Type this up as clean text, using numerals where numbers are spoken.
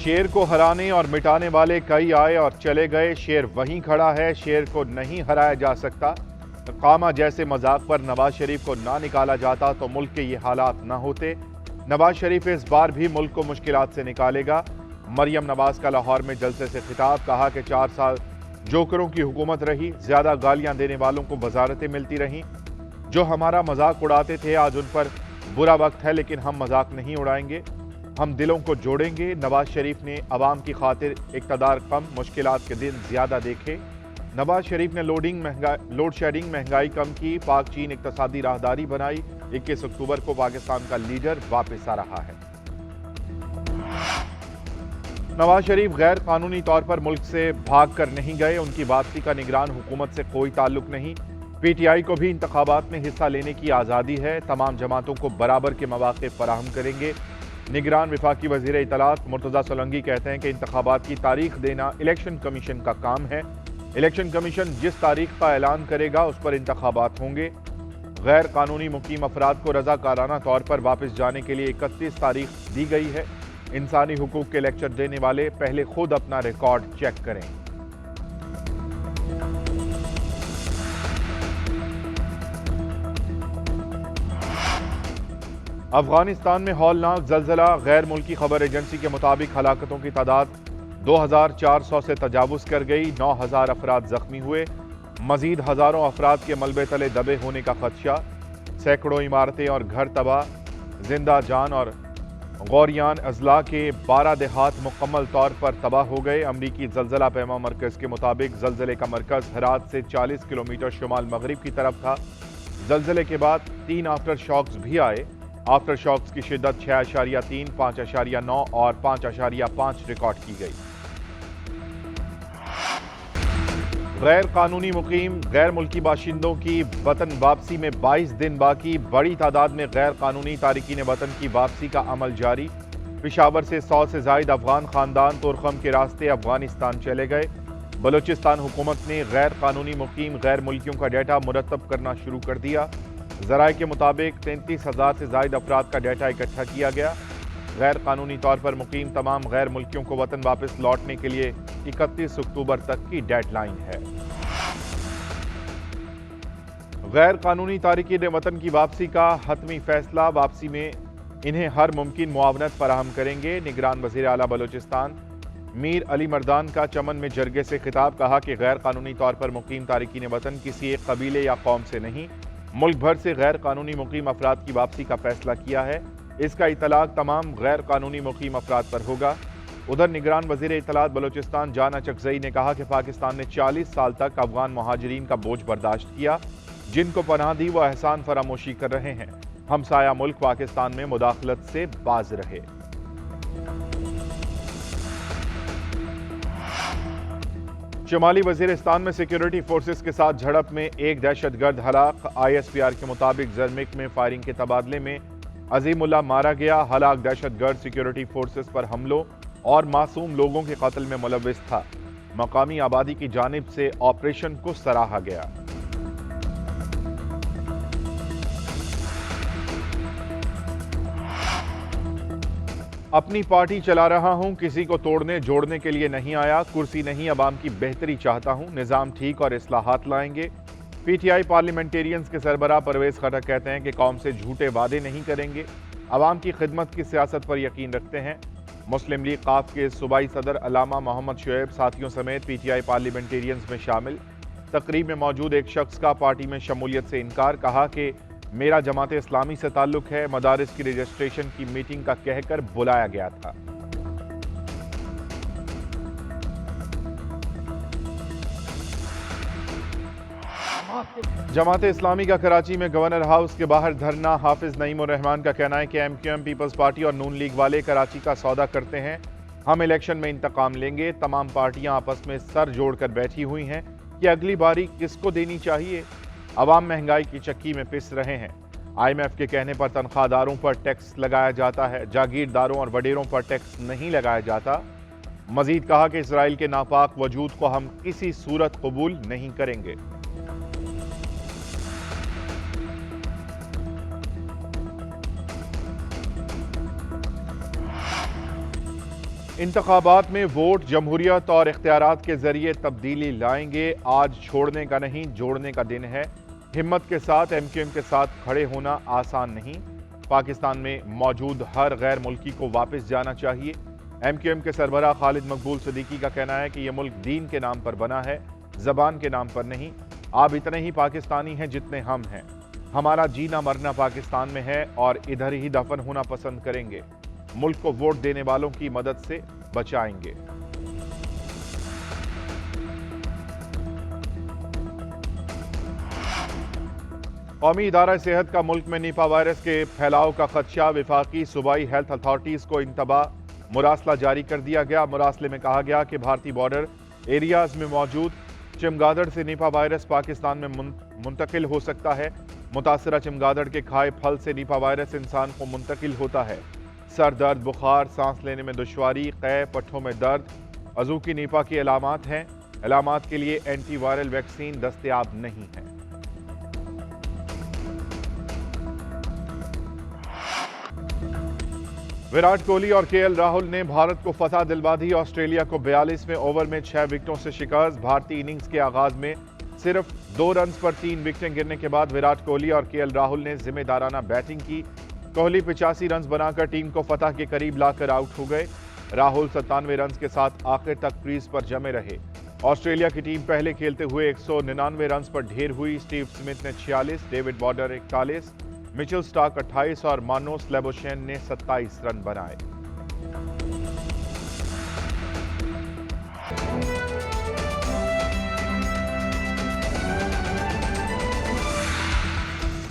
शेर को हराने और मिटाने वाले कई आए और चले गए, शेर वहीं खड़ा है, शेर को नहीं हराया जा सकता। कामा जैसे मजाक पर नवाज शरीफ को ना निकाला जाता तो मुल्क के ये हालात ना होते। नवाज शरीफ इस बार भी मुल्क को मुश्किलात से निकालेगा। मरियम नवाज का लाहौर में जलसे से खिताब, कहा कि 4 साल जोकरों की हुकूमत रही, ज्यादा गालियां देने वालों को वजारतें मिलती रहीं। जो हमारा मजाक उड़ाते थे आज उन पर बुरा वक्त है, लेकिन हम मजाक नहीं उड़ाएंगे, हम दिलों को जोड़ेंगे। नवाज शरीफ ने अवाम की खातिर इक़्तिदार कम, मुश्किलात के दिन ज्यादा देखे। नवाज शरीफ ने लोड शेडिंग महंगाई कम की, पाक चीन इक़्तिसादी राहदारी बनाई। 21 अक्टूबर को पाकिस्तान का लीडर वापस आ रहा है। नवाज शरीफ गैर कानूनी तौर पर मुल्क से भाग कर नहीं गए, उनकी वापसी का निगरान हुकूमत से कोई ताल्लुक नहीं। पीटीआई को भी इंतखाबात में हिस्सा लेने की आज़ादी है, तमाम जमातों को बराबर के मौके फराहम करेंगे। निगरान वफाकी वज़ीर इत्तलात मुर्तज़ा सोलंकी कहते हैं कि इंतखाबात की तारीख देना इलेक्शन कमीशन का काम है। इलेक्शन कमीशन जिस तारीख का ऐलान करेगा उस पर इंतखाबात होंगे। गैर कानूनी मुकीम अफराद को रज़ाकाराना तौर पर वापस जाने के लिए 31 तारीख दी गई है। इंसानी हुकूक के लेक्चर देने वाले पहले खुद अपना रिकॉर्ड चेक करें। अफगानिस्तान में हौलनाक जलजला, गैर मुल्की खबर एजेंसी के मुताबिक हलाकतों की तादाद 2400 से तजावुज कर गई। 9000 अफराद जख्मी हुए, मजीद हजारों अफराद के मलबे तले दबे होने का खदशा। सैकड़ों इमारतें और घर तबाह, जिंदा जान और गौरियान अजला के 12 देहात मुकम्मल तौर पर तबाह हो गए। अमरीकी जलजला पैमा मरकज के मुताबिक जलजले का मरकज हेरात से 40 किलोमीटर शुमाल मगरिब की तरफ था। जलजले के बाद 3 आफ्टर शॉक्स भी आए। आफ्टर शॉक्स की शिद्दत 6.3, 5.9 और 5.5 रिकॉर्ड की गई। गैर कानूनी मुकीम गैर मुल्की बाशिंदों की वतन वापसी में 22 दिन बाकी, बड़ी तादाद में गैर कानूनी तारिकीन वतन की वापसी का अमल जारी। पेशावर से 100 से जायद अफगान खानदान तुरखम के रास्ते अफगानिस्तान चले गए। बलूचिस्तान हुकूमत ने गैर कानूनी मुकीम गैर मुल्कियों का डेटा मुरतब करना शुरू कर दिया। ज़राए के मुताबिक 33,000 से जायद अफराद का डेटा इकट्ठा किया गया। गैर कानूनी तौर पर मुकीम तमाम गैर मुल्कियों को वतन वापस लौटने के लिए 31 अक्टूबर तक की डेडलाइन है। गैर कानूनी तारिकीन वतन की वापसी का हतमी फैसला, वापसी में इन्हें हर मुमकिन मुआवनत फराहम करेंगे। निगरान वज़ीर आला बलूचिस्तान मीर अली मर्दान का चमन में जरगे से खिताब, कहा कि गैर कानूनी तौर पर मुकीम तारिकीन वतन किसी एक कबीले या कौम से नहीं, मुल्क भर से गैर कानूनी मुकीम अफराद की वापसी का फैसला किया है। इसका इतलाक तमाम गैर कानूनी मुकीम अफराद पर होगा। उधर निगरान वज़ीर इत्तलात बलूचिस्तान जाना चकजई ने कहा कि पाकिस्तान ने 40 साल तक अफगान महाजरीन का बोझ बर्दाश्त किया, जिनको पनाह दी वो एहसान फरामोशी कर रहे हैं। हमसाया मुल्क पाकिस्तान में मुदाखलत से बाज रहे। शुमाली वजीरिस्तान में सिक्योरिटी फोर्सेस के साथ झड़प में एक दहशतगर्द हलाक। ISPR के मुताबिक जरमिक में फायरिंग के तबादले में अजीमुल्लाह मारा गया। हलाक दहशतगर्द सिक्योरिटी फोर्सेस पर हमलों और मासूम लोगों के कत्ल में मुलव्विस था। मकामी आबादी की जानिब से ऑपरेशन को सराहा गया। अपनी पार्टी चला रहा हूं, किसी को तोड़ने जोड़ने के लिए नहीं आया, कुर्सी नहीं अवाम की बेहतरी चाहता हूं, निज़ाम ठीक और इस्लाहात लाएंगे। PTI पार्लियामेंटेरियंस के सरबराह परवेज खटक कहते हैं कि कौम से झूठे वादे नहीं करेंगे, अवाम की खिदमत की सियासत पर यकीन रखते हैं। मुस्लिम लीग काफ के सूबाई सदर अलामा मोहम्मद शुएब साथियों समेत PTI पार्लियामेंटेरियंस में शामिल। तकरीब में मौजूद एक शख्स का पार्टी में शमूलियत से इनकार, कहा कि मेरा जमात इस्लामी से ताल्लुक है, मदारिस की रजिस्ट्रेशन की मीटिंग का कहकर बुलाया गया था। जमात इस्लामी का कराची में गवर्नर हाउस के बाहर धरना। हाफिज नईमुर रहमान का कहना है कि MQM पीपल्स पार्टी और नून लीग वाले कराची का सौदा करते हैं, हम इलेक्शन में इंतकाम लेंगे। तमाम पार्टियां आपस में सर जोड़कर बैठी हुई हैं कि अगली बारी किसको देनी चाहिए। अवाम महंगाई की चक्की में पिस रहे हैं। IMF के कहने पर तनख्वाहदारों पर टैक्स लगाया जाता है, जागीरदारों और वडेरों पर टैक्स नहीं लगाया जाता। मजीद कहा कि इसराइल के नापाक वजूद को हम किसी सूरत कबूल नहीं करेंगे। इंतखाबात में वोट जमहूरियत और इख्तियारात के जरिए तब्दीली लाएंगे। आज छोड़ने का नहीं, जोड़ने का दिन है। हिम्मत के साथ एमक्यूएम के साथ खड़े होना आसान नहीं। पाकिस्तान में मौजूद हर गैर मुल्की को वापस जाना चाहिए। एमक्यूएम के सरबराह खालिद मकबूल सिद्दीकी का कहना है कि यह मुल्क दीन के नाम पर बना है, जबान के नाम पर नहीं। आप इतने ही पाकिस्तानी हैं जितने हम हैं। हमारा जीना मरना पाकिस्तान में है और इधर ही दफन होना पसंद करेंगे। मुल्क को वोट देने वालों की मदद से बचाएंगे। कौमी इदारा सेहत का मुल्क में निपा वायरस के फैलाव का खदशा। विफाकी सूबाई हेल्थ अथॉरिटीज को इंतबा मुरासला जारी कर दिया गया। मुरासले में कहा गया कि भारतीय बॉर्डर एरियाज में मौजूद चमगादड़ से निपा वायरस पाकिस्तान में मुंतकिल हो सकता है। मुतासरा चमगादड़ के खाए फल से निपा वायरस इंसान को मुंतकिल होता है। सर दर्द, बुखार, सांस लेने में दुश्वारी, कै, पट्ठों में दर्द अजू की निपा की अलामात हैं। अलामात के लिए एंटीवायरल वैक्सीन दस्तयाब नहीं है। विराट कोहली और केएल राहुल ने भारत को फतह दिलवा दी। ऑस्ट्रेलिया को 42वें ओवर में 6 विकेटों से शिकस्त। भारतीय इनिंग्स के आगाज में सिर्फ 2 रन पर 3 विकेटें गिरने के बाद विराट कोहली और केएल राहुल ने जिम्मेदाराना बैटिंग की। कोहली 85 रन बनाकर टीम को फतह के करीब लाकर आउट हो गए। राहुल 97 रन के साथ आखिर तक क्रीज पर जमे रहे। ऑस्ट्रेलिया की टीम पहले खेलते हुए 199 रन पर ढेर हुई। स्टीव स्मिथ ने 46, डेविड वार्नर 41, मिचेल स्टार्क 28 और मानोस लेबोशेन ने 27 रन बनाए।